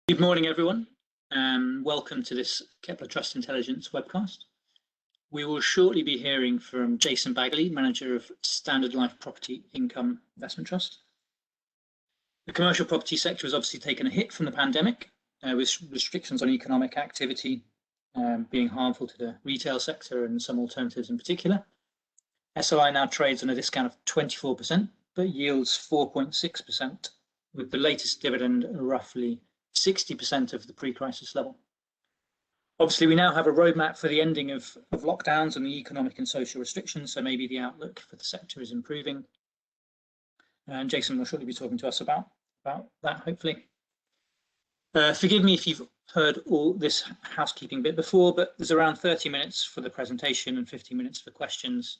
Good morning, everyone, and welcome to this Kepler Trust Intelligence webcast. We will shortly be hearing from Jason Baggaley, Manager of Standard Life Property Income Investment Trust. The commercial property sector has obviously taken a hit from the pandemic, with restrictions on economic activity being harmful to the retail sector and some alternatives in particular. SLI now trades on a discount of 24%, but yields 4.6%, with the latest dividend roughly 60% of the pre-crisis level. Obviously, we now have a roadmap for the ending of lockdowns and the economic and social restrictions, so maybe the outlook for the sector is improving. And Jason will shortly be talking to us about that, hopefully. Forgive me if you've heard all this housekeeping bit before, but there's around 30 minutes for the presentation and 50 minutes for questions.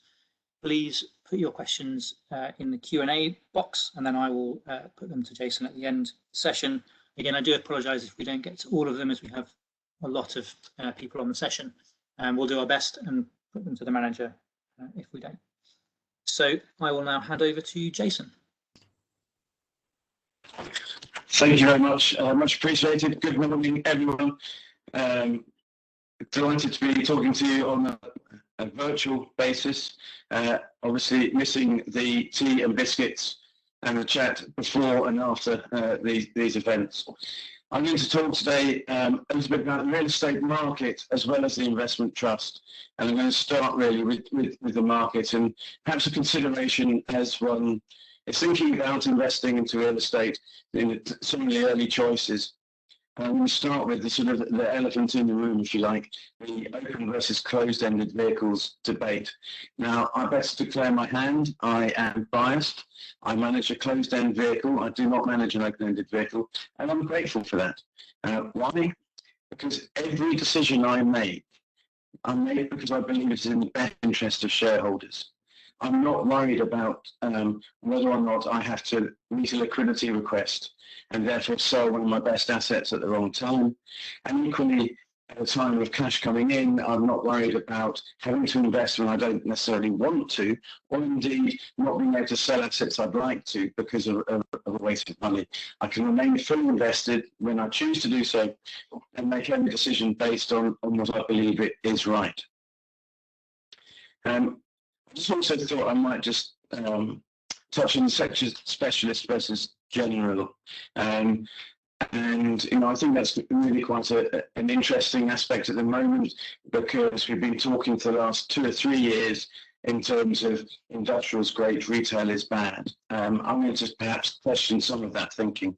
Please put your questions in the Q&A box, and then I will put them to Jason at the end of the session. Again, I do apologise if we don't get to all of them, as we have a lot of people on the session, and we'll do our best and put them to the manager if we don't. So I will now hand over to Jason. Thank you very much. Much appreciated. Good morning, everyone. Delighted to be talking to you on a virtual basis. Obviously, missing the tea and biscuits and the chat before and after these events. I'm going to talk today a little bit about the real estate market as well as the investment trust. And I'm going to start really with the market and perhaps a consideration as one is thinking about investing into real estate in some of the early choices. I'm going to start with the sort of the elephant in the room, if you like, the open versus closed-ended vehicles debate. Now, I best declare my hand. I am biased. I manage a closed-end vehicle. I do not manage an open-ended vehicle, and I'm grateful for that. Why? Because every decision I make because I believe it's in the best interest of shareholders. I'm not worried about whether or not I have to meet a liquidity request and therefore sell one of my best assets at the wrong time. And equally, at a time of cash coming in, I'm not worried about having to invest when I don't necessarily want to, or indeed not being able to sell assets I'd like to because of a waste of money. I can remain fully invested when I choose to do so and make every decision based on what I believe it is right. I just also thought I might just touch on the sector specialist versus general. And I think that's really quite an interesting aspect at the moment, because we've been talking for the last 2 or 3 years in terms of industrial's great, retail is bad. I'm going to perhaps question some of that thinking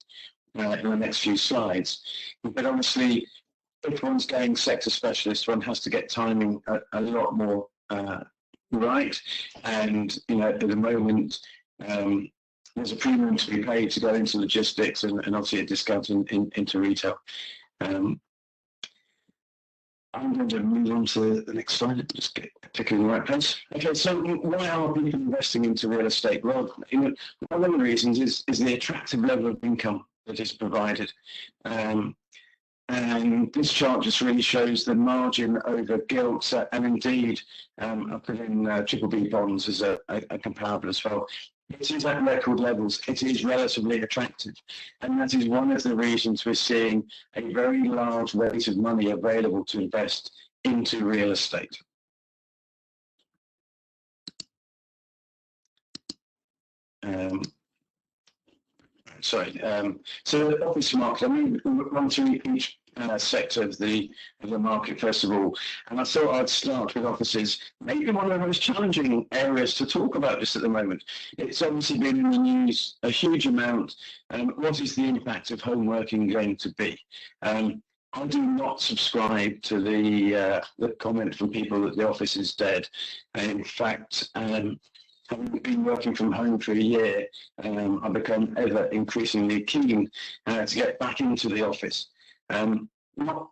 in the next few slides. But obviously, if one's going sector specialist, one has to get timing a lot more right. And at the moment, there's a premium to be paid to go into logistics and obviously a discount into retail. I'm going to move on to the next slide. Just get picking the right place. Okay, so why are people investing into real estate? Well, one of the reasons is the attractive level of income that is provided. And this chart just really shows the margin over gilt, and indeed, I put in BBB bonds as a comparable as well. It is at record levels. It is relatively attractive. And that is one of the reasons we're seeing a very large weight of money available to invest into real estate. So the office market, I'm going to run through each sector of the market first of all, and I thought I'd start with offices, maybe one of the most challenging areas to talk about this at the moment. It's obviously been in the news a huge amount. What is the impact of home working going to be? I do not subscribe to the comment from people that the office is dead. In fact, having been working from home for a year, I've become ever increasingly keen to get back into the office. Not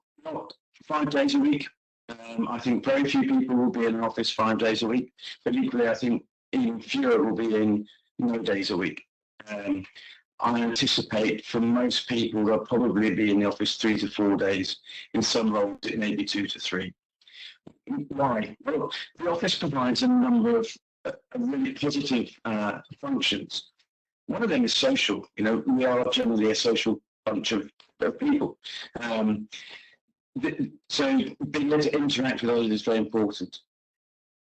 5 days a week. I think very few people will be in an office 5 days a week, but equally I think even fewer will be in no days a week. I anticipate for most people they'll probably be in the office 3 to 4 days. In some roles it may be 2 to 3. Why? Well, the office provides a number of really positive functions. One of them is social. We are generally a social bunch of people. So being able to interact with others is very important.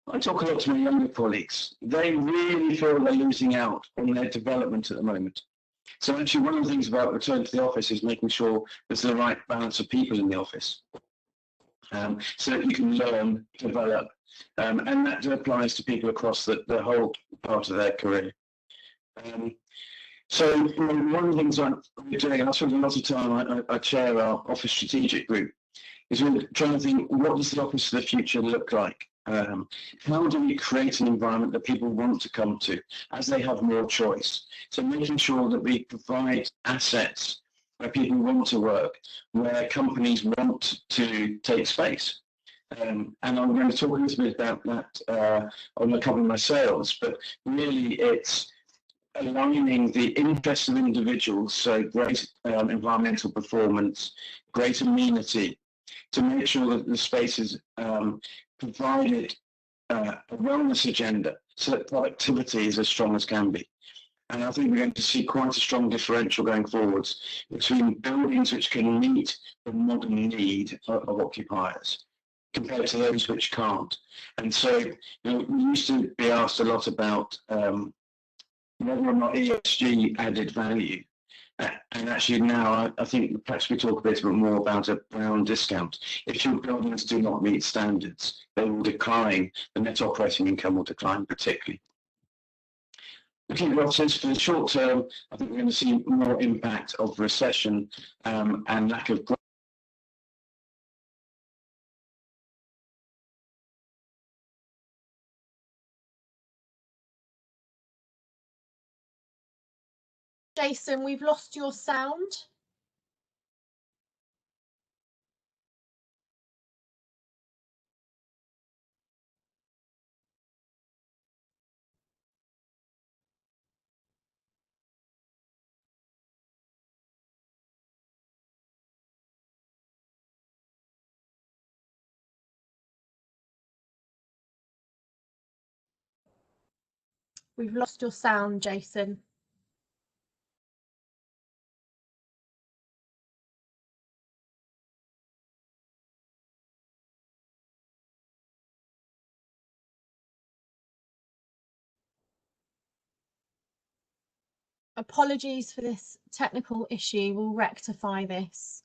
I talk a lot to my younger colleagues. They really feel they're losing out on their development at the moment. So actually one of the things about return to the office is making sure there's the right balance of people in the office. So that you can learn, develop, and that applies to people across the whole part of their career. So one of the things I'm doing, and I spend a lot of time, I chair our office strategic group, is we're trying to think, what does the office of the future look like? How do we create an environment that people want to come to as they have more choice? So making sure that we provide assets where people want to work, where companies want to take space. And I'm going to talk a little bit about that on a couple of my sales, but really it's aligning the interests of individuals, so great environmental performance, great amenity, to make sure that the space is provided a wellness agenda so that productivity is as strong as can be. And I think we're going to see quite a strong differential going forwards between buildings which can meet the modern need of occupiers compared to those which can't. And so, we used to be asked a lot about whether or not ESG added value. And actually now, I think perhaps we talk a bit more about a brown discount. If your buildings do not meet standards, they will decline. The net operating income will decline particularly. Looking at offices for the short term, I think we're going to see more impact of recession and lack of growth. Jason, we've lost your sound. We've lost your sound, Jason. Apologies for this technical issue. We'll rectify this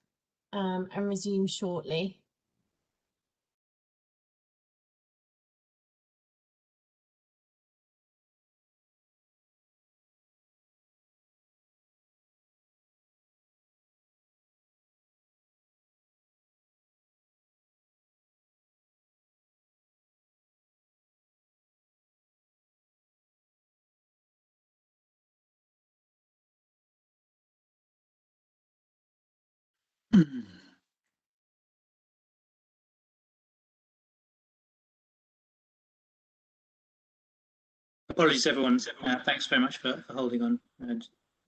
and resume shortly. Apologies, everyone. Thanks very much for holding on.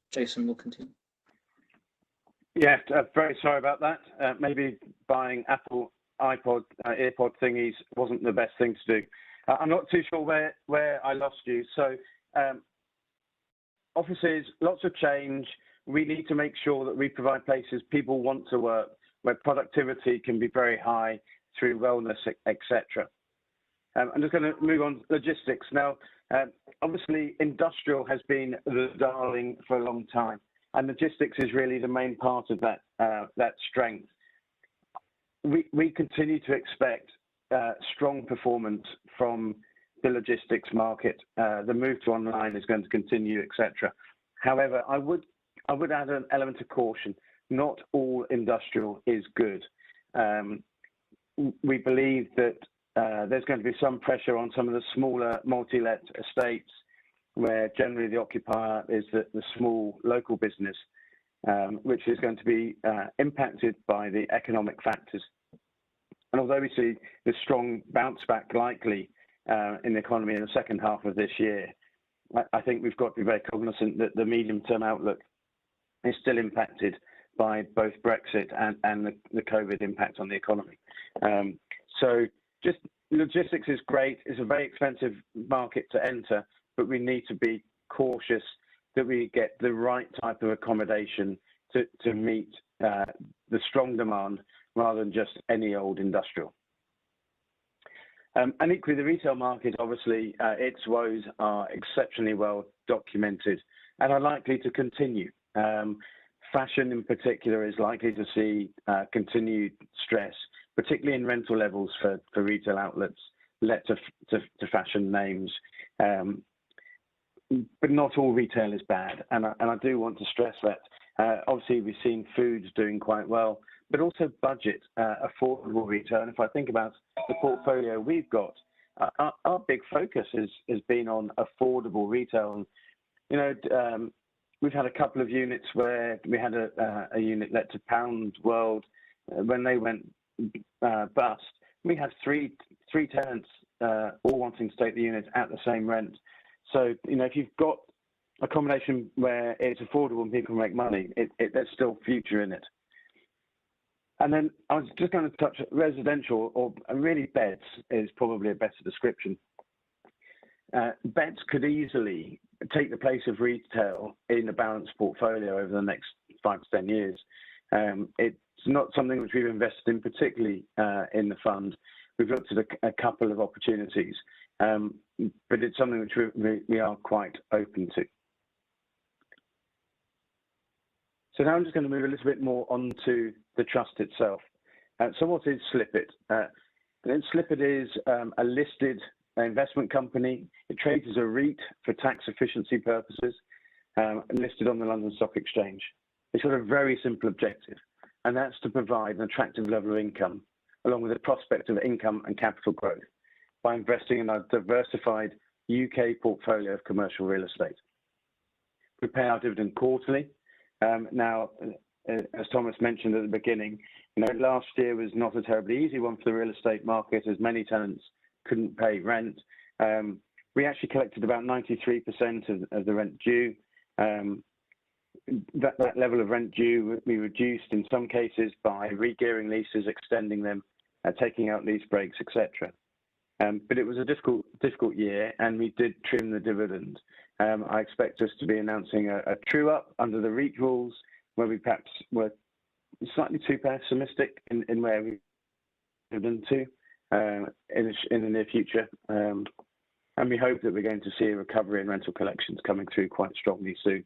Jason will continue. Yeah, very sorry about that. Maybe buying Apple iPod earpod thingies wasn't the best thing to do. I'm not too sure where I lost you. So offices, lots of change. We need to make sure that we provide places people want to work, where productivity can be very high through wellness, etc. I'm just going to move on to logistics now. Obviously, industrial has been the darling for a long time, and logistics is really the main part of that strength. We continue to expect strong performance from the logistics market. The move to online is going to continue, etc. However, I would add an element of caution. Not all industrial is good. We believe that there's going to be some pressure on some of the smaller multi-let estates, where generally the occupier is the small local business, which is going to be impacted by the economic factors. And although we see the strong bounce back likely in the economy in the second half of this year, I think we've got to be very cognizant that the medium-term outlook is still impacted by both Brexit and the COVID impact on the economy. So just logistics is great. It's a very expensive market to enter, but we need to be cautious that we get the right type of accommodation to meet the strong demand rather than just any old industrial. And equally, the retail market, obviously, its woes are exceptionally well documented and are likely to continue. Fashion in particular is likely to see continued stress, particularly in rental levels for retail outlets let to fashion names. But not all retail is bad. And I do want to stress that. Obviously, we've seen foods doing quite well, but also budget, affordable retail. And if I think about the portfolio we've got, our big focus has been on affordable retail. And, you know, we've had a couple of units where we had a unit let to Pound World. When they went bust, we had three tenants all wanting to take the unit at the same rent. So, you know, if you've got a combination where it's affordable and people make money, there's still future in it. And then I was just going to touch residential, or really beds is probably a better description. Beds could easily take the place of retail in a balanced portfolio over the next 5 to 10 years. It's not something which we've invested in particularly in the fund. We've looked at a couple of opportunities, but it's something which we are quite open to. So now I'm just going to move a little bit more onto the trust itself. So what is Slipit? Slipit is a listed investment company. It trades as a REIT for tax efficiency purposes, listed on the London Stock Exchange. It's got a very simple objective, and that's to provide an attractive level of income, along with a prospect of income and capital growth, by investing in a diversified UK portfolio of commercial real estate. We pay our dividend quarterly. Now, as Thomas mentioned at the beginning, you know, last year was not a terribly easy one for the real estate market, as many tenants couldn't pay rent. We actually collected about 93% of the rent due. That level of rent due we reduced in some cases by re-gearing leases, extending them, taking out lease breaks, etc. But it was a difficult year, and we did trim the dividend. I expect us to be announcing a true-up under the REIT rules, where we perhaps were slightly too pessimistic in where we dividend to in the near future. And we hope that we're going to see a recovery in rental collections coming through quite strongly soon.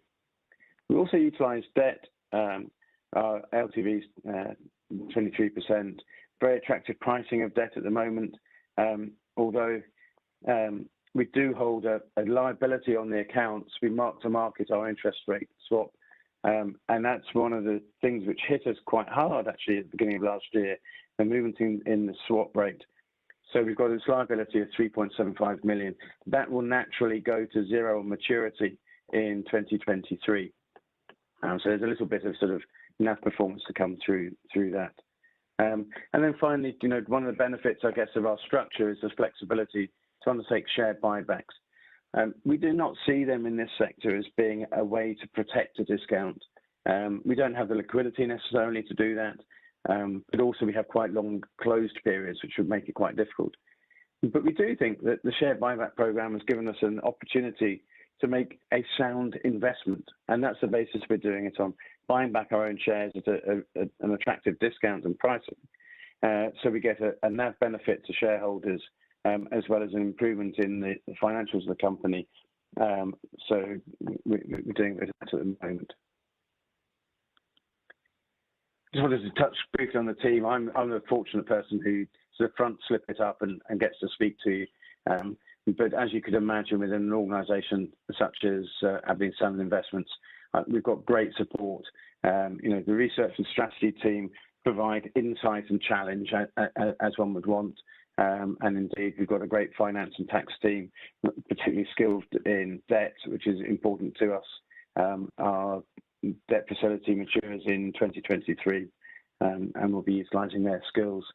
We also utilised debt. Our LTV is 23%. Very attractive pricing of debt at the moment, although we do hold a liability on the accounts. We mark to market our interest rate swap, and that's one of the things which hit us quite hard actually at the beginning of last year, the movement in the swap rate. So we've got this liability of 3.75 million. That will naturally go to zero on maturity in 2023. So there's a little bit of sort of NAV performance to come through that. And then finally, you know, one of the benefits, I guess, of our structure is the flexibility to undertake share buybacks. We do not see them in this sector as being a way to protect a discount. We don't have the liquidity necessarily to do that, but also we have quite long closed periods, which would make it quite difficult. But we do think that the share buyback program has given us an opportunity to make a sound investment, and that's the basis we're doing it on, buying back our own shares at an attractive discount and pricing. So we get a NAV benefit to shareholders, as well as an improvement in the financials of the company. So we're doing that at the moment. Just wanted to touch briefly on the team. I'm a fortunate person who sort of front slip it up and gets to speak to you. But as you could imagine, within an organisation such as Aberdeen Standard Investments, we've got great support. You know, the research and strategy team provide insight and challenge as one would want. And indeed, we've got a great finance and tax team, particularly skilled in debt, which is important to us. Our debt facility matures in 2023, and we'll be utilising their skills.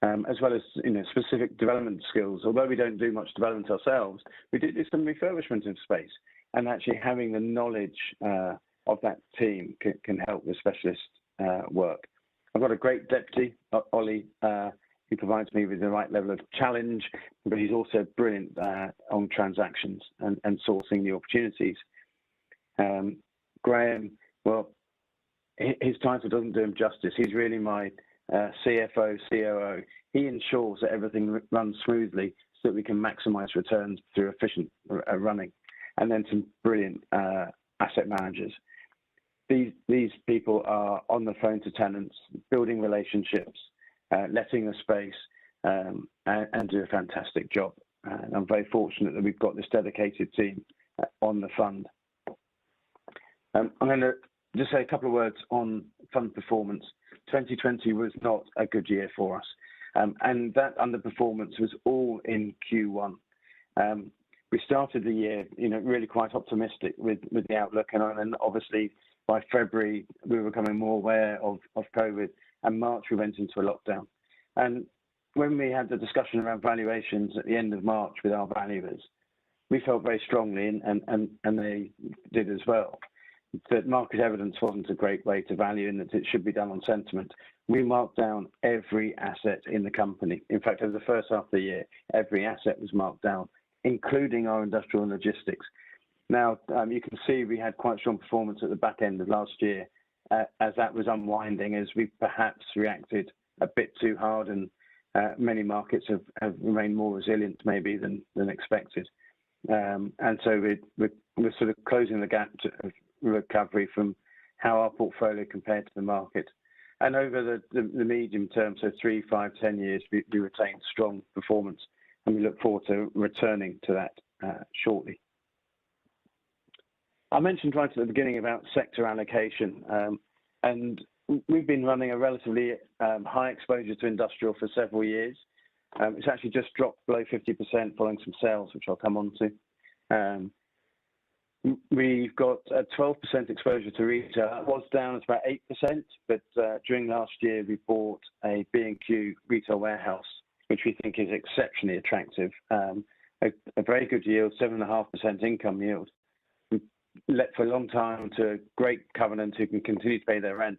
As well as, you know, specific development skills. Although we don't do much development ourselves, we do some refurbishment of space, and actually having the knowledge of that team can help with specialist work. I've got a great deputy, Ollie, who provides me with the right level of challenge, but he's also brilliant on transactions and sourcing the opportunities. Graham, well, his title doesn't do him justice. He's really my CFO, COO. He ensures that everything runs smoothly so that we can maximize returns through efficient running. And then some brilliant asset managers. These people are on the phone to tenants, building relationships, letting the space, and do a fantastic job. And I'm very fortunate that we've got this dedicated team on the fund. I'm going to just say a couple of words on fund performance. 2020 was not a good year for us, and that underperformance was all in Q1. We started the year, really quite optimistic with the outlook, and then obviously by February we were becoming more aware of COVID, and March we went into a lockdown. And when we had the discussion around valuations at the end of March with our valuers, we felt very strongly, and they did as well, that market evidence wasn't a great way to value and that it should be done on sentiment. We marked down every asset in the company. In fact, over the first half of the year, every asset was marked down, including our industrial and logistics. Now, you can see we had quite strong performance at the back end of last year as that was unwinding, as we perhaps reacted a bit too hard, and many markets have remained more resilient maybe than expected. And so we're sort of closing the gap of recovery from how our portfolio compared to the market. And over the medium term, so 3, 5, 10 years, we retained strong performance, and we look forward to returning to that shortly. I mentioned right at the beginning about sector allocation, and we've been running a relatively high exposure to industrial for several years. It's actually just dropped below 50% following some sales, which I'll come on to. We've got a 12% exposure to retail. It was down at about 8%, but during last year we bought a B&Q retail warehouse, which we think is exceptionally attractive. A very good yield, 7.5% income yield. We let for a long time to a great covenant who can continue to pay their rent,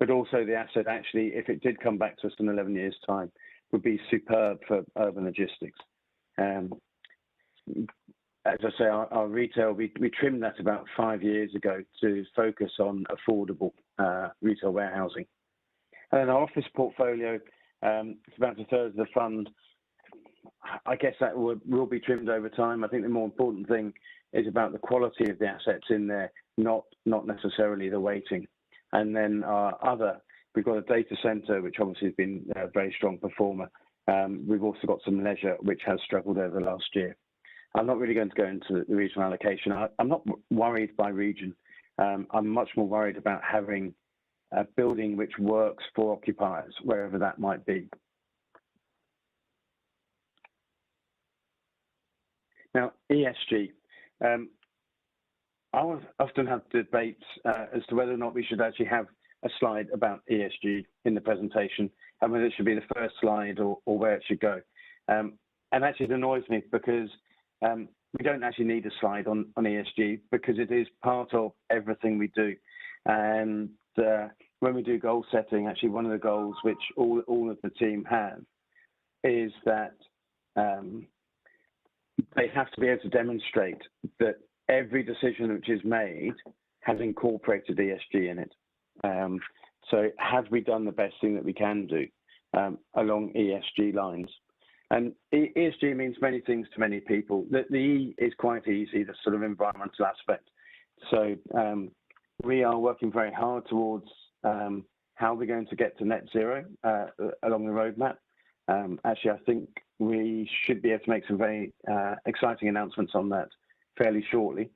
but also the asset actually, if it did come back to us in 11 years' time, would be superb for urban logistics. As I say, our retail, we trimmed that about 5 years ago to focus on affordable retail warehousing. And then our office portfolio, it's about a third of the fund. I guess that will be trimmed over time. I think the more important thing is about the quality of the assets in there, not necessarily the weighting. And then our other, we've got a data center, which obviously has been a very strong performer. We've also got some leisure, which has struggled over the last year. I'm not really going to go into the regional allocation. I'm not worried by region. I'm much more worried about having a building which works for occupiers, wherever that might be. Now, ESG. I often have debates as to whether or not we should actually have a slide about ESG in the presentation, and whether it should be the first slide or where it should go. And actually it annoys me because we don't actually need a slide on ESG, because it is part of everything we do. And when we do goal setting, actually one of the goals which all of the team have is that they have to be able to demonstrate that every decision which is made has incorporated ESG in it. So have we done the best thing that we can do along ESG lines? And ESG means many things to many people. The E is quite easy, the sort of environmental aspect. So we are working very hard towards how we're going to get to net zero along the roadmap. Actually, I think we should be able to make some very exciting announcements on that fairly shortly.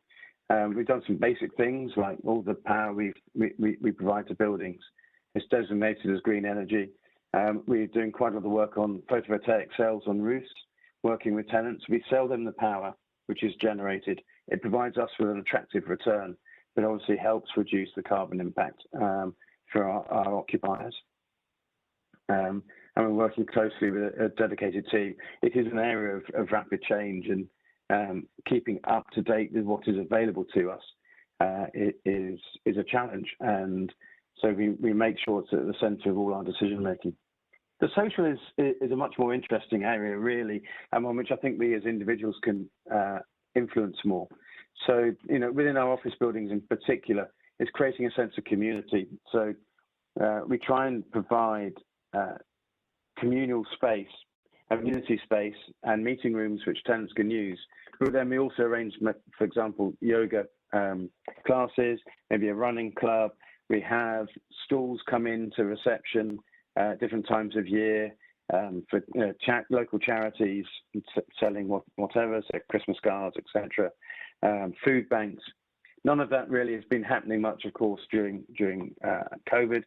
We've done some basic things like all the power we provide to buildings. It's designated as green energy. We're doing quite a lot of work on photovoltaic cells on roofs, working with tenants. We sell them the power which is generated. It provides us with an attractive return, but obviously helps reduce the carbon impact for our occupiers. And we're working closely with a dedicated team. It is an area of rapid change, and keeping up to date with what is available to us is a challenge. And so we make sure it's at the centre of all our decision making. The social is a much more interesting area, really, and one which I think we as individuals can influence more. So, within our office buildings in particular, is creating a sense of community. So we try and provide communal space, community space, and meeting rooms which tenants can use. But then we also arrange, for example, yoga classes, maybe a running club. We have stalls come into reception different times of year for local charities selling whatever, so Christmas cards, etc. Food banks. None of that really has been happening much, of course, during COVID.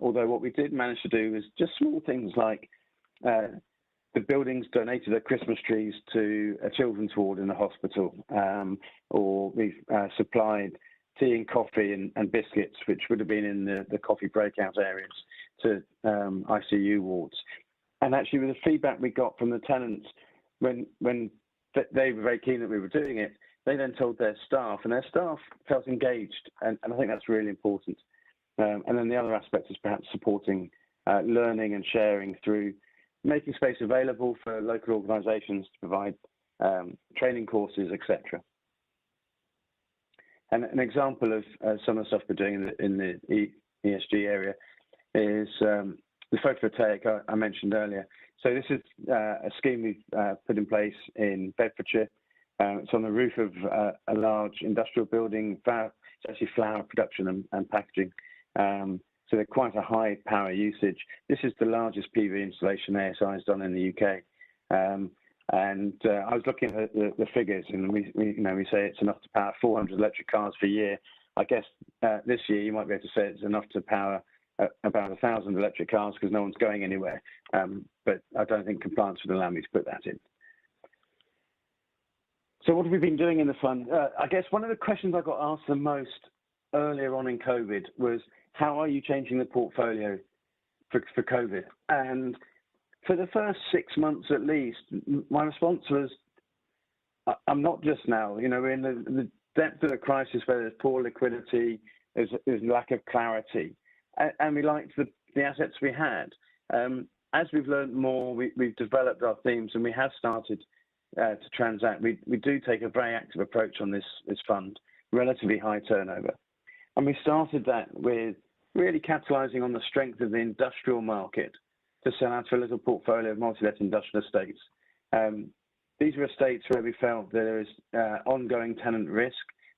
Although what we did manage to do is just small things like the buildings donated their Christmas trees to a children's ward in the hospital, or we've supplied tea and coffee and biscuits, which would have been in the coffee breakout areas, to ICU wards. And actually, with the feedback we got from the tenants, when they were very keen that we were doing it, they then told their staff, and their staff felt engaged, and I think that's really important. And then the other aspect is perhaps supporting learning and sharing through making space available for local organisations to provide training courses, etc. And an example of some of the stuff we're doing in the ESG area is the photovoltaic I mentioned earlier. So this is a scheme we've put in place in Bedfordshire. It's on the roof of a large industrial building. It's actually flour production and packaging. So they're quite a high power usage. This is the largest PV installation ASI has done in the UK. And I was looking at the figures, and we say it's enough to power 400 electric cars per year. I guess this year you might be able to say it's enough to power about 1,000 electric cars because no one's going anywhere. But I don't think compliance would allow me to put that in. So what have we been doing in the fund? I guess one of the questions I got asked the most earlier on in COVID was, how are you changing the portfolio for COVID? And for the first 6 months at least, my response was, I'm not just now. We're in the depth of a crisis where there's poor liquidity, there's lack of clarity, and we liked the assets we had. As we've learned more, we've developed our themes, and we have started to transact. We do take a very active approach on this fund, relatively high turnover. And we started that with really capitalising on the strength of the industrial market to sell out to a little portfolio of multi-let industrial estates. These were estates where we felt there is ongoing tenant risk.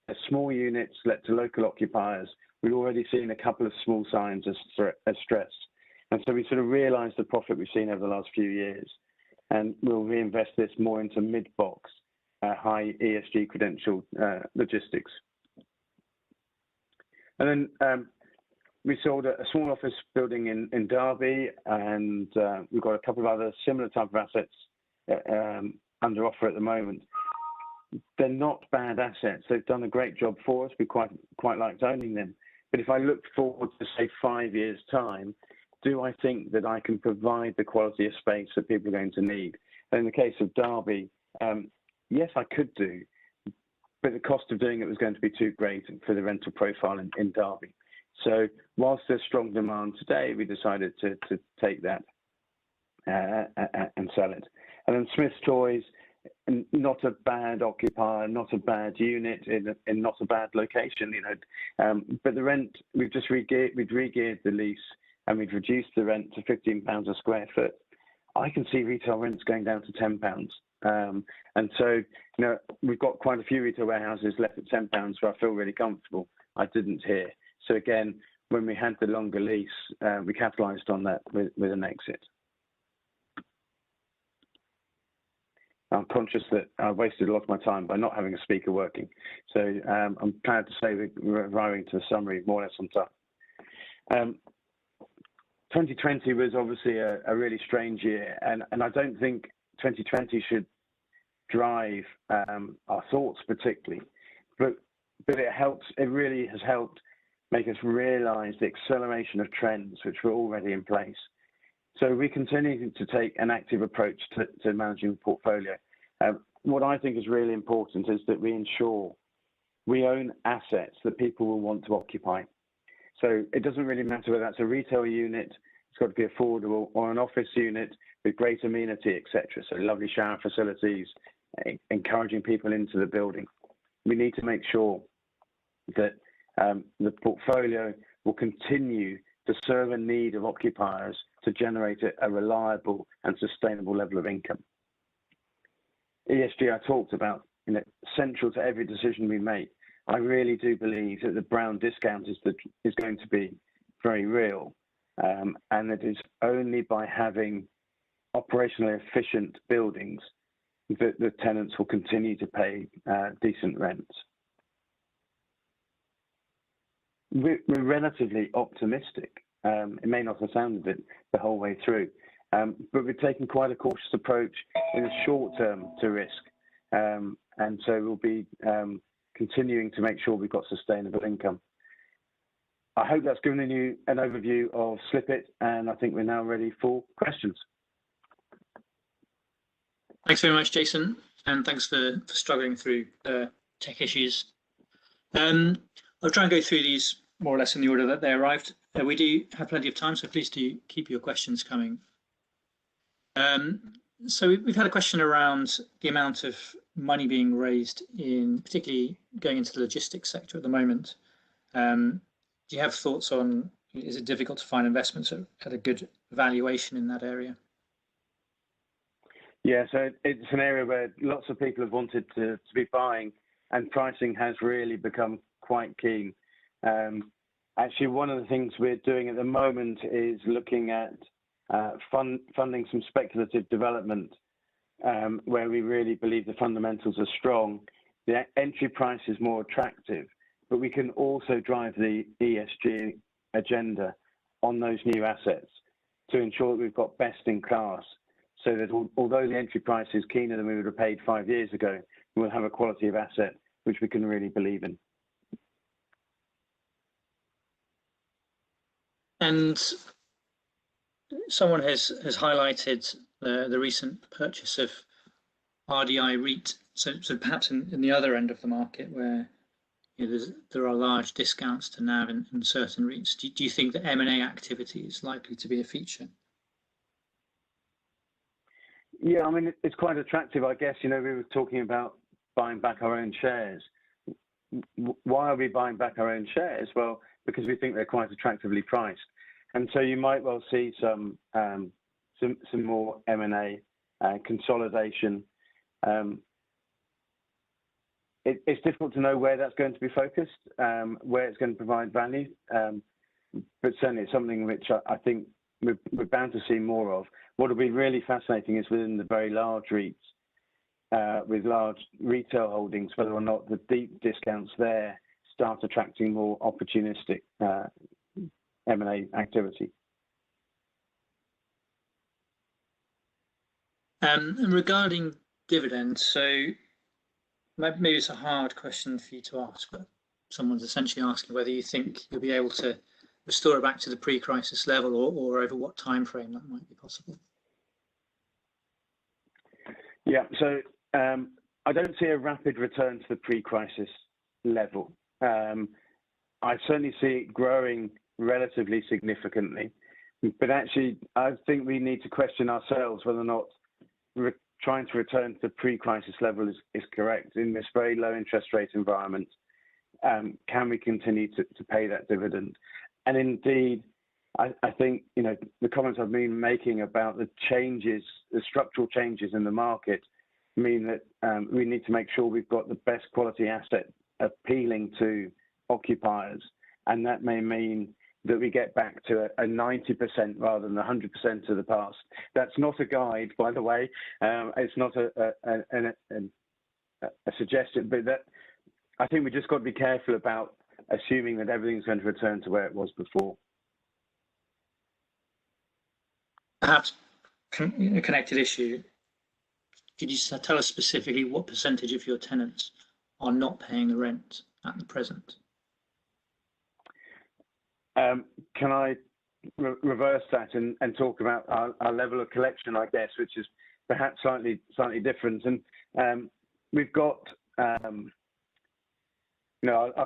They're small units let to local occupiers. We've already seen a couple of small signs of stress. And so we sort of realised the profit we've seen over the last few years. And we'll reinvest this more into mid-box, high ESG credentialed logistics. And then we sold a small office building in Derby, and we've got a couple of other similar type of assets under offer at the moment. They're not bad assets. They've done a great job for us. We quite liked owning them. But if I look forward to, say, 5 years' time, do I think that I can provide the quality of space that people are going to need? And in the case of Derby, yes, I could do, but the cost of doing it was going to be too great for the rental profile in Derby. So whilst there's strong demand today, we decided to take that and sell it. And then Smith's Toys, not a bad occupier, not a bad unit, in not a bad location, but the rent, we'd re-geared the lease, and we'd reduced the rent to £15 a square foot. I can see retail rents going down to £10. And so, we've got quite a few retail warehouses left at £10 where I feel really comfortable. I didn't here. So again, when we had the longer lease, we capitalised on that with an exit. I'm conscious that I wasted a lot of my time by not having a speaker working. So I'm proud to say we're arriving to a summary more or less on time. 2020 was obviously a really strange year, and I don't think 2020 should drive our thoughts particularly, but it really has helped make us realise the acceleration of trends which were already in place. So we continue to take an active approach to managing the portfolio. What I think is really important is that we ensure we own assets that people will want to occupy. So it doesn't really matter whether that's a retail unit, it's got to be affordable, or an office unit with great amenity, etc. So lovely shower facilities, encouraging people into the building. We need to make sure that the portfolio will continue to serve a need of occupiers to generate a reliable and sustainable level of income. ESG I talked about, central to every decision we make. I really do believe that the brown discount is going to be very real, and it is only by having operationally efficient buildings that the tenants will continue to pay decent rents. We're relatively optimistic. It may not have sounded it the whole way through, but we're taking quite a cautious approach in the short term to risk. And so we'll be continuing to make sure we've got sustainable income. I hope that's given you an overview of Slip It, and I think we're now ready for questions. Thanks very much, Jason, and thanks for struggling through tech issues. I'll try and go through these more or less in the order that they arrived. We do have plenty of time, so please do keep your questions coming. So we've had a question around the amount of money being raised in, particularly going into the logistics sector at the moment. Do you have thoughts on, is it difficult to find investments at a good valuation in that area? Yeah, so it's an area where lots of people have wanted to be buying, and pricing has really become quite keen. Actually, one of the things we're doing at the moment is looking at funding some speculative development where we really believe the fundamentals are strong. The entry price is more attractive, but we can also drive the ESG agenda on those new assets to ensure that we've got best in class, so that although the entry price is keener than we would have paid 5 years ago, we'll have a quality of asset which we can really believe in. And someone has highlighted the recent purchase of RDI REIT. So perhaps in the other end of the market where there are large discounts to NAV in certain REITs. Do you think that M&A activity is likely to be a feature? Yeah, I mean, it's quite attractive, I guess. We were talking about buying back our own shares. Why are we buying back our own shares? Well, because we think they're quite attractively priced. And so you might well see some more M&A consolidation. It's difficult to know where that's going to be focused, where it's going to provide value, but certainly it's something which I think we're bound to see more of. What will be really fascinating is within the very large REITs with large retail holdings, whether or not the deep discounts there start attracting more opportunistic M&A activity. And regarding dividends, so maybe it's a hard question for you to ask, but someone's essentially asking whether you think you'll be able to restore it back to the pre-crisis level, or over what time frame that might be possible. Yeah, so I don't see a rapid return to the pre-crisis level. I certainly see it growing relatively significantly, but actually I think we need to question ourselves whether or not trying to return to the pre-crisis level is correct in this very low interest rate environment. Can we continue to pay that dividend? And indeed, I think the comments I've been making about the changes, the structural changes in the market, mean that we need to make sure we've got the best quality asset appealing to occupiers, and that may mean that we get back to a 90% rather than 100% of the past. That's not a guide, by the way. It's not a suggestion, but that I think we just got to be careful about assuming that everything's going to return to where it was before. Perhaps a connected issue. Could you tell us specifically what percentage of your tenants are not paying the rent at the present? Can I reverse that and talk about our level of collection, I guess, which is perhaps slightly different. And we've got, our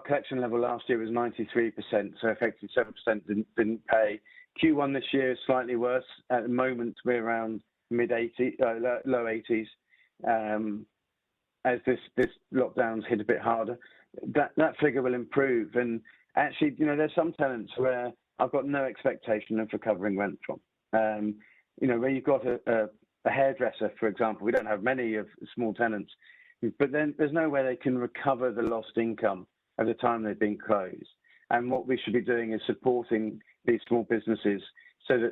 collection level last year was 93%, so effectively 7% didn't pay. Q1 this year is slightly worse. At the moment, we're around mid-80s, low 80s. As this lockdown's hit a bit harder, that figure will improve. And actually, there's some tenants where I've got no expectation of recovering rent from. Where you've got a hairdresser, for example, we don't have many of small tenants, but then there's no way they can recover the lost income at the time they've been closed. And what we should be doing is supporting these small businesses so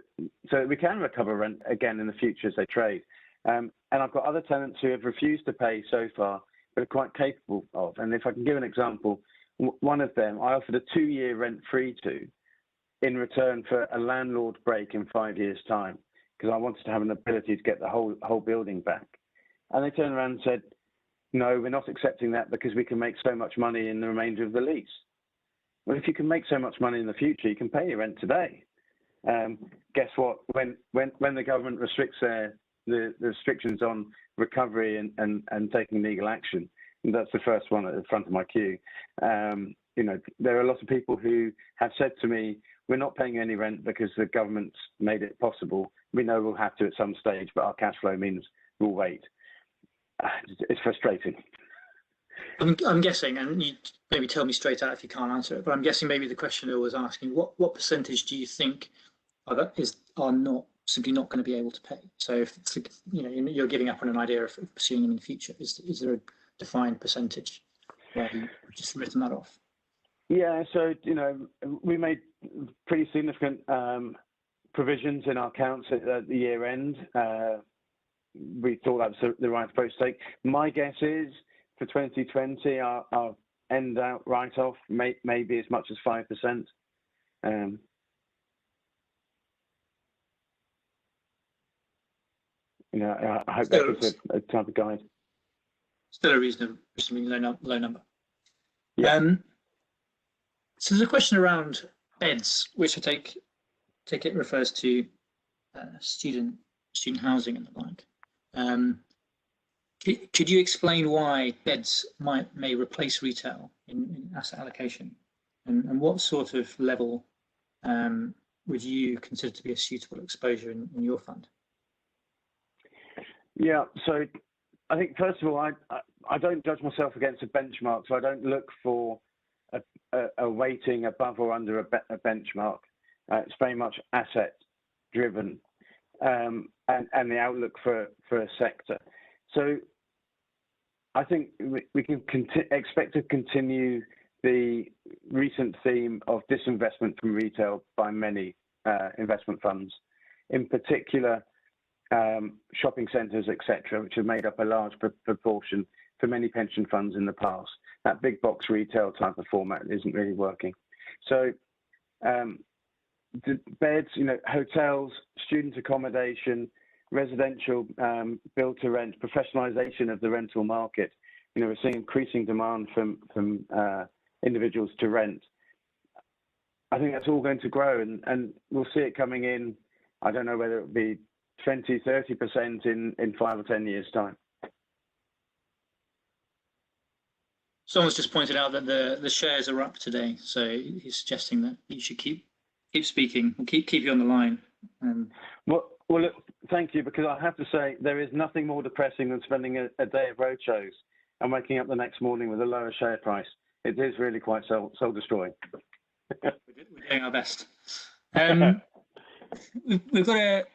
that we can recover rent again in the future as they trade. And I've got other tenants who have refused to pay so far, but are quite capable of. And if I can give an example, one of them I offered a 2-year rent-free to in return for a landlord break in 5 years' time, because I wanted to have an ability to get the whole building back. And they turned around and said, no, we're not accepting that because we can make so much money in the remainder of the lease. Well, if you can make so much money in the future, you can pay your rent today. Guess what? When the government restricts the restrictions on recovery and taking legal action, and that's the first one at the front of my queue. There are a lot of people who have said to me, we're not paying any rent because the government's made it possible. We know we'll have to at some stage, but our cash flow means we'll wait. It's frustrating. I'm guessing, and you maybe tell me straight out if you can't answer it, but I'm guessing maybe the questioner was asking, what percentage do you think are simply not going to be able to pay? So if you're giving up on an idea of pursuing them in the future, is there a defined percentage where you've just written that off? Yeah, so we made pretty significant provisions in our accounts at the year end. We thought that was the right approach to take. My guess is for 2020, our end out write-off may be as much as 5%. I hope that gives a type of guide. Still a reasonably low number. Yeah. So there's a question around beds, which I take it refers to student housing and the like. Could you explain why beds may replace retail in asset allocation, and what sort of level would you consider to be a suitable exposure in your fund? Yeah, so I think first of all, I don't judge myself against a benchmark, so I don't look for a weighting above or under a benchmark. It's very much asset driven, and the outlook for a sector. So I think we can expect to continue the recent theme of disinvestment from retail by many investment funds, in particular shopping centres, etc., which have made up a large proportion for many pension funds in the past. That big box retail type of format isn't really working. So the beds, hotels, student accommodation, residential build to rent, professionalisation of the rental market. We're seeing increasing demand from individuals to rent. I think that's all going to grow, and we'll see it coming in. I don't know whether it will be 20, 30% in 5 or 10 years' time. Someone's just pointed out that the shares are up today, so he's suggesting that you should keep speaking. We'll keep you on the line. Well, look, thank you, because I have to say there is nothing more depressing than spending a day of roadshows and waking up the next morning with a lower share price. It is really quite soul destroying. We're doing our best. We've got a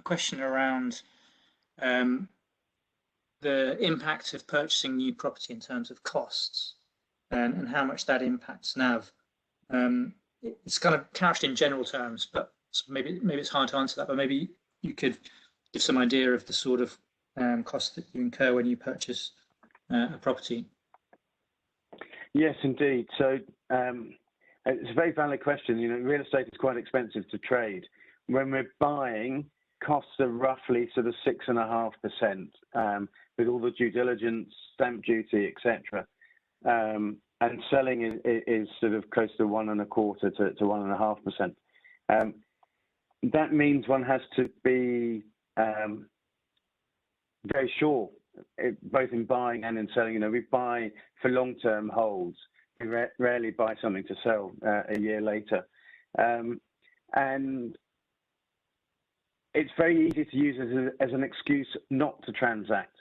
question around the impact of purchasing new property in terms of costs and how much that impacts NAV. It's kind of couched in general terms, but maybe it's hard to answer that. But maybe you could give some idea of the sort of costs that you incur when you purchase a property. Yes, indeed. So it's a very valid question. Real estate is quite expensive to trade. When we're buying, costs are roughly sort of 6.5%, with all the due diligence, stamp duty, etc. And selling is sort of close to 1.25% to 1.5%. That means one has to be very sure, both in buying and in selling. We buy for long-term holds. We rarely buy something to sell a year later. And it's very easy to use as an excuse not to transact.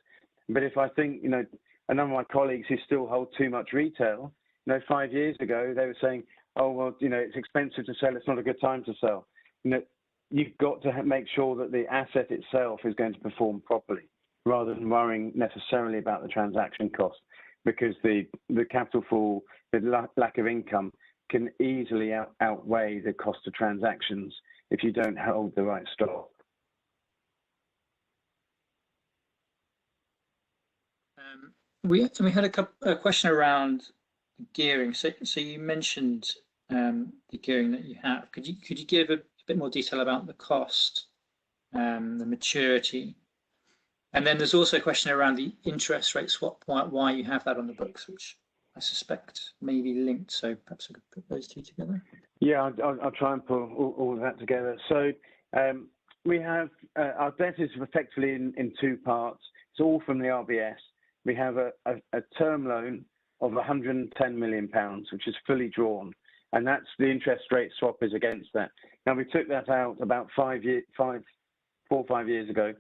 But if I think, a number of my colleagues who still hold too much retail, 5 years ago, they were saying, oh, well, it's expensive to sell, it's not a good time to sell. You've got to make sure that the asset itself is going to perform properly, rather than worrying necessarily about the transaction cost, because the capital fall, the lack of income can easily outweigh the cost of transactions if you don't hold the right stock. We had a question around gearing. So you mentioned the gearing that you have. Could you give a bit more detail about the cost, the maturity, and then there's also a question around the interest rate swap, why you have that on the books, which I suspect may be linked. So perhaps I could put those two together. Yeah, I'll try and pull all of that together. So we have our debt is effectively in two parts. It's all from the RBS. We have a term loan of £110 million, which is fully drawn, and that's the interest rate swap is against that. Now, we took that out about 4 or 5 years ago,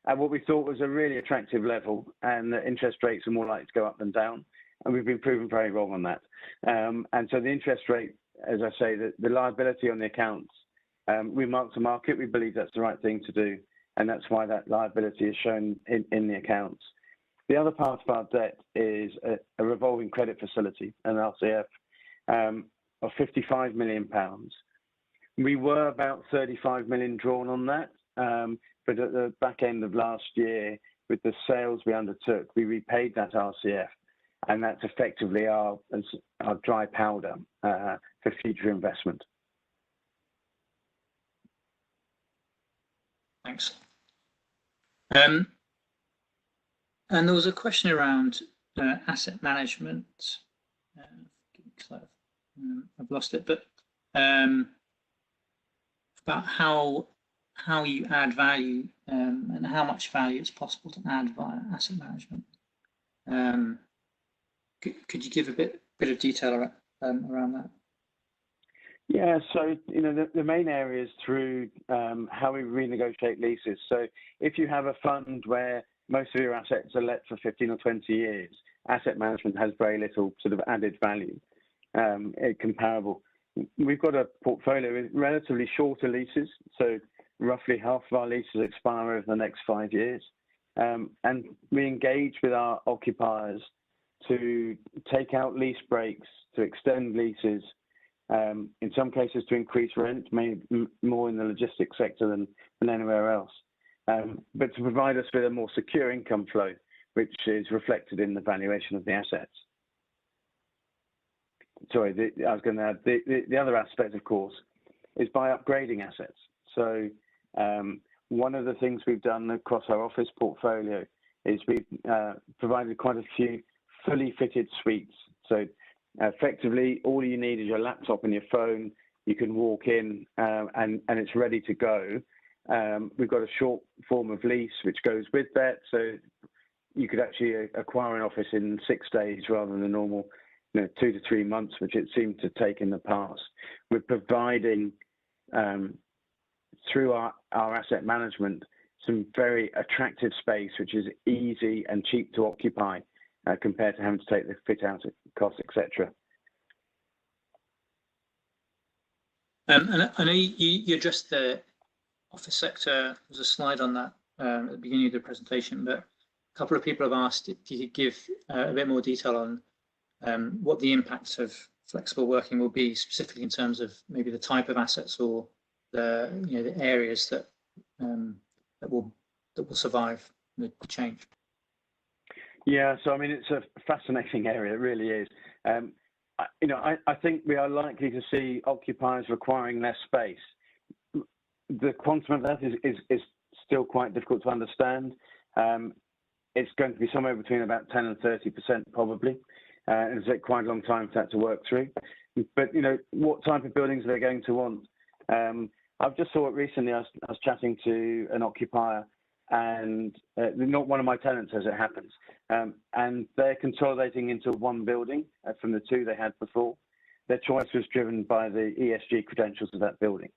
at what we thought was a really attractive level, and the interest rates are more likely to go up than down, and we've been proven very wrong on that. And so the interest rate, as I say, the liability on the accounts, we mark to market. We believe that's the right thing to do, and that's why that liability is shown in the accounts. The other part of our debt is a revolving credit facility, an RCF, of £55 million. We were about 35 million drawn on that, but at the back end of last year, with the sales we undertook, we repaid that RCF, and that's effectively our dry powder for future investment. Thanks. And there was a question around asset management. I've lost it, but about how you add value and how much value it's possible to add via asset management. Could you give a bit of detail around that? Yeah, so the main area is through how we renegotiate leases. So if you have a fund where most of your assets are let for 15 or 20 years, asset management has very little sort of added value comparable. We've got a portfolio with relatively shorter leases, so roughly half of our leases expire over the next 5 years. And we engage with our occupiers to take out lease breaks, to extend leases, in some cases to increase rent, maybe more in the logistics sector than anywhere else, but to provide us with a more secure income flow, which is reflected in the valuation of the assets. Sorry, I was going to add, the other aspect, of course, is by upgrading assets. So one of the things we've done across our office portfolio is we've provided quite a few fully fitted suites. So effectively, all you need is your laptop and your phone. You can walk in and it's ready to go. We've got a short form of lease which goes with that. So you could actually acquire an office in 6 days rather than the normal 2 to 3 months, which it seemed to take in the past. We're providing, through our asset management, some very attractive space, which is easy and cheap to occupy compared to having to take the fit out costs, etc. And I know you addressed the office sector. There's a slide on that at the beginning of the presentation, but a couple of people have asked if you could give a bit more detail on what the impacts of flexible working will be, specifically in terms of maybe the type of assets or the the areas that will survive the change. Yeah, so I mean it's a fascinating area, it really is. I think we are likely to see occupiers requiring less space. The quantum of that is still quite difficult to understand. It's going to be somewhere between about 10 and 30% probably. And it'll take quite a long time for that to work through. But what type of buildings are they going to want? I've just saw it recently. I was chatting to an occupier, and not one of my tenants, as it happens. And they're consolidating into one building from the two they had before. Their choice was driven by the ESG credentials of that building.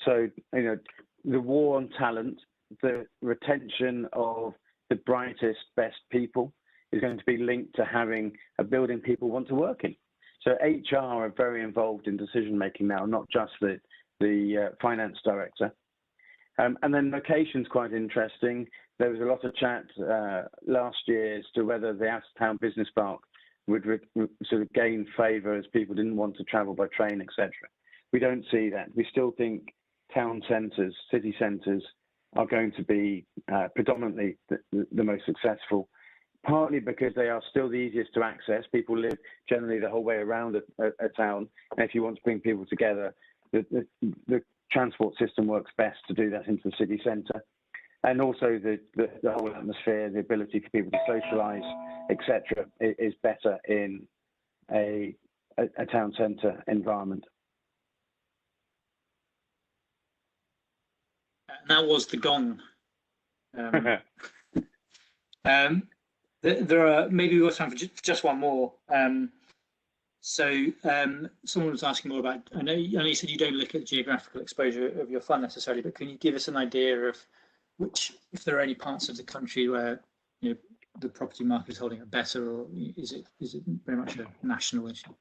So the war on talent, the retention of the brightest, best people, is going to be linked to having a building people want to work in. So HR are very involved in decision making now, not just the finance director. And then location's quite interesting. There was a lot of chat last year as to whether the out-of-town business park would sort of gain favour as people didn't want to travel by train, etc. We don't see that. We still think town centres, city centres, are going to be predominantly the most successful, partly because they are still the easiest to access. People live generally the whole way around a town, and if you want to bring people together, the transport system works best to do that into the city centre. And also the whole atmosphere, the ability for people to socialise, etc., is better in a town centre environment. And that was the gong. There are maybe we've got time for just one more. Someone was asking more about. I know you said you don't look at the geographical exposure of your fund necessarily, but can you give us an idea of if there are any parts of the country where the property market is holding up better, or is it very much a national issue?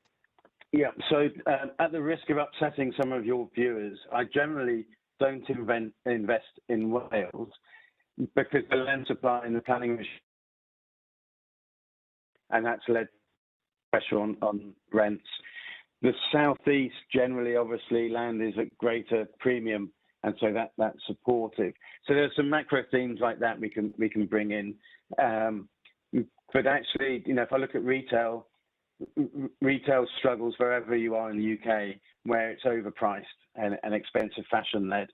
Yeah. So at the risk of upsetting some of your viewers, I generally don't invest in Wales because the land supply and the planning machine, and that's led pressure on rents. The southeast generally, obviously, land is at greater premium, and so that's supportive. So there's some macro themes like that we can bring in. But actually, if I look at retail struggles wherever you are in the UK, where it's overpriced and expensive, fashion-led.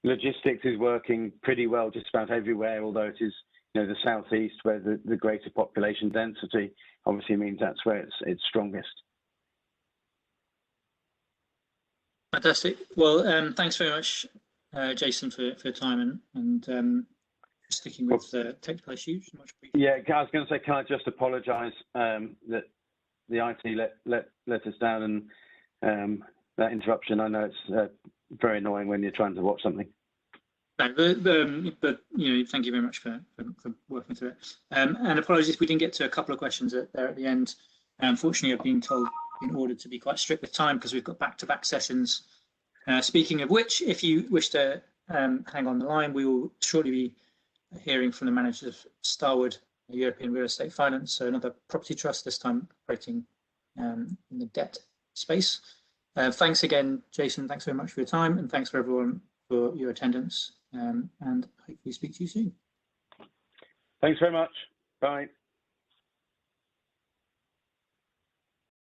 Logistics is working pretty well just about everywhere, although it is the southeast where the greater population density obviously means that's where it's strongest. Fantastic. Well, thanks very much, Jason, for your time and sticking with technical issues. Much appreciated. Yeah, I was going to say, can I just apologise that the IT let us down and that interruption. I know it's very annoying when you're trying to watch something. No, but thank you very much for working through it. And apologies if we didn't get to a couple of questions there at the end. Unfortunately, I've been told in order to be quite strict with time because we've got back-to-back sessions. Speaking of which, if you wish to hang on the line, we will shortly be hearing from the managers of Starwood European Real Estate Finance, so another property trust, this time operating in the debt space. Thanks again, Jason. Thanks very much for your time, and thanks for everyone for your attendance. And hopefully speak to you soon. Thanks very much. Bye.